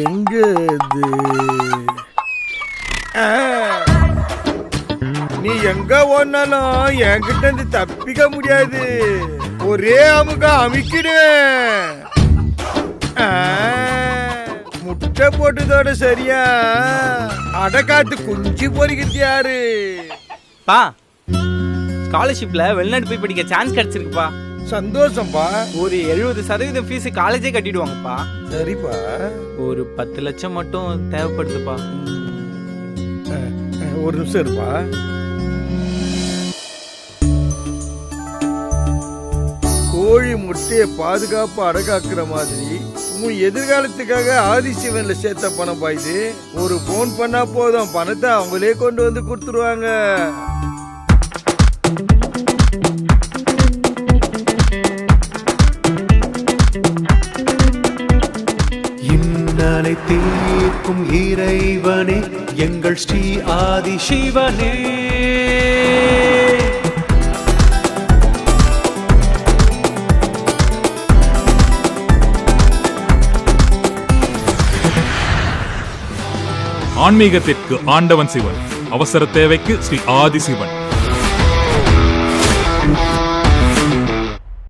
எங்க இது? நீ எங்க ஓடினாலும் என்கிட்ட இருந்து தப்பிக்க முடியாது. ஒரே அமுக அமிக்கிடுவேன். முட்டை போட்டதோட சரியா அடக்காத்து குஞ்சு பொறிக்கிறது யாரு? பா, ஸ்காலர்ஷிப்ல வெளிநாடு போய் படிக்க சான்ஸ் கிடைச்சிருக்குப்பா. சந்தோஷம்பா. ஒரு 70% ஃபீஸ் காலேஜே கட்டிடுவாங்கப்பா. சரிப்பா. ஒரு 10 லட்சம் மட்டும் தேவைப்படுதுப்பா. ஒரு நிமிஷம் இருப்பா. கோழி முட்டையை பாதுகாப்பு அடகாக்குற மாதிரி உன் எதிர்காலத்துக்காக ஆதிசிவன்ல சேர்த்த பணம் பாயுது. ஒரு போன் பண்ணா போதும், பணத்தை அவங்களே கொண்டு வந்து கொடுத்துருவாங்க. இன்னலை தீர்க்கும் இறைவனே எங்கள் ஸ்ரீ ஆதி சிவனே. ஆன்மீகத்திற்கு ஆண்டவன் சிவன், அவசர தேவைக்கு ஸ்ரீ ஆதி சிவன்.